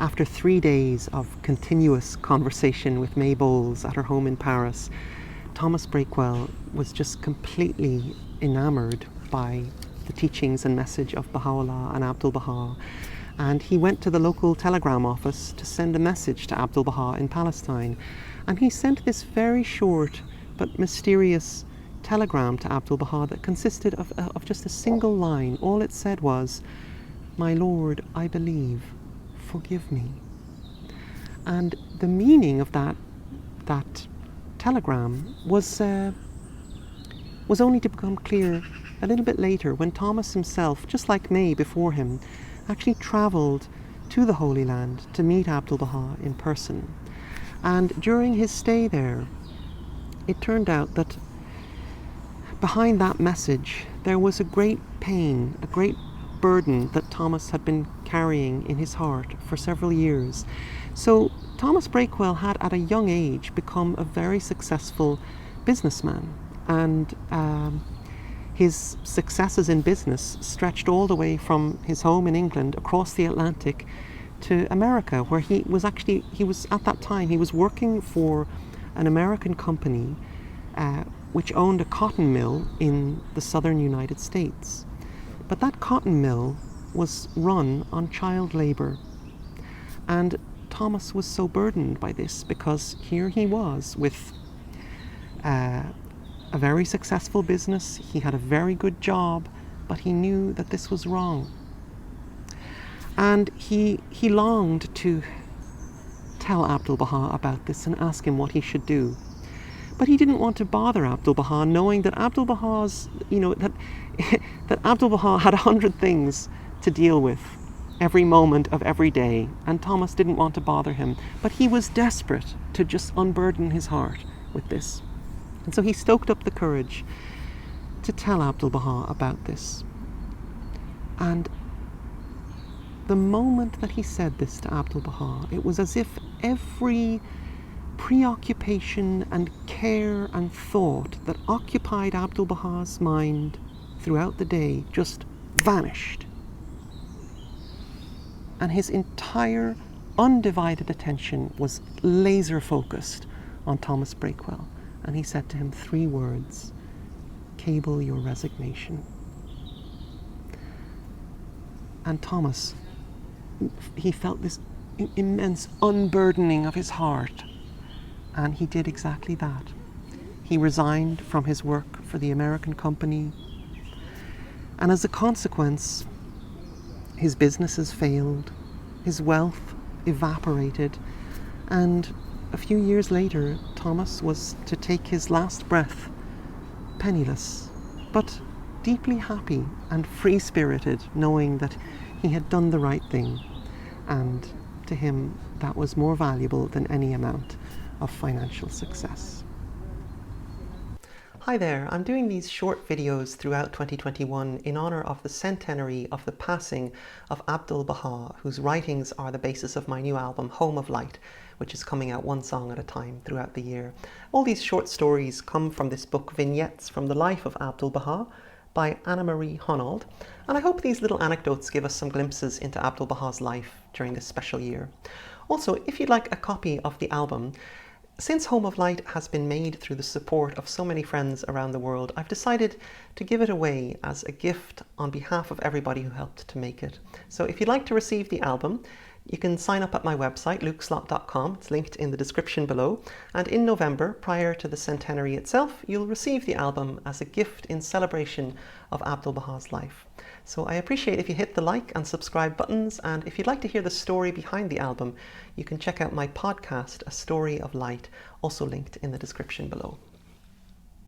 After 3 days of continuous conversation with May Bowles at her home in Paris, Thomas Breakwell was just completely enamored by the teachings and message of Baha'u'llah and Abdu'l-Bahá. And he went to the local telegram office to send a message to Abdu'l-Bahá in Palestine. And he sent this very short but mysterious telegram to Abdu'l-Bahá that consisted of just a single line. All it said was, "My Lord, I believe, forgive me." And the meaning of that telegram was only to become clear a little bit later, when Thomas himself, just like May before him, actually travelled to the Holy Land to meet Abdu'l-Bahá in person. And during his stay there, it turned out that behind that message there was a great pain, a great burden that Thomas had been carrying in his heart for several years. So Thomas Breakwell had at a young age become a very successful businessman, and his successes in business stretched all the way from his home in England across the Atlantic to America, where he was at that time he was working for an American company which owned a cotton mill in the southern United States. But that cotton mill was run on child labor, and Thomas was so burdened by this, because here he was with a very successful business, he had a very good job, but he knew that this was wrong. And he longed to tell Abdu'l-Bahá about this and ask him what he should do. But he didn't want to bother Abdu'l-Bahá, knowing that Abdu'l-Bahá's, that Abdu'l-Bahá had 100 things to deal with every moment of every day, and Thomas didn't want to bother him. But he was desperate to just unburden his heart with this. And so he stoked up the courage to tell Abdu'l-Bahá about this. And the moment that he said this to Abdu'l-Bahá, it was as if every preoccupation and care and thought that occupied Abdu'l-Bahā's mind throughout the day just vanished. And his entire undivided attention was laser focused on Thomas Breakwell. And he said to him 3 words: "Cable your resignation." And Thomas, he felt this immense unburdening of his heart, and he did exactly that. He resigned from his work for the American company, and as a consequence, his businesses failed, his wealth evaporated, and a few years later, Thomas was to take his last breath penniless, but deeply happy and free-spirited, knowing that he had done the right thing, and to him that was more valuable than any amount of financial success. Hi there, I'm doing these short videos throughout 2021 in honor of the centenary of the passing of Abdu'l-Bahá, whose writings are the basis of my new album, Home of Light, which is coming out 1 song at a time throughout the year. All these short stories come from this book, Vignettes from the Life of Abdu'l-Bahá, by Annamarie Honnold, and I hope these little anecdotes give us some glimpses into Abdu'l-Bahā's life during this special year. Also, if you'd like a copy of the album, since Home of Light has been made through the support of so many friends around the world, I've decided to give it away as a gift on behalf of everybody who helped to make it. So if you'd like to receive the album, you can sign up at my website, lukeslott.com. It's linked in the description below. And in November, prior to the centenary itself, you'll receive the album as a gift in celebration of Abdu'l-Bahā's life. So I appreciate if you hit the like and subscribe buttons, and if you'd like to hear the story behind the album, you can check out my podcast, A Story of Light, also linked in the description below.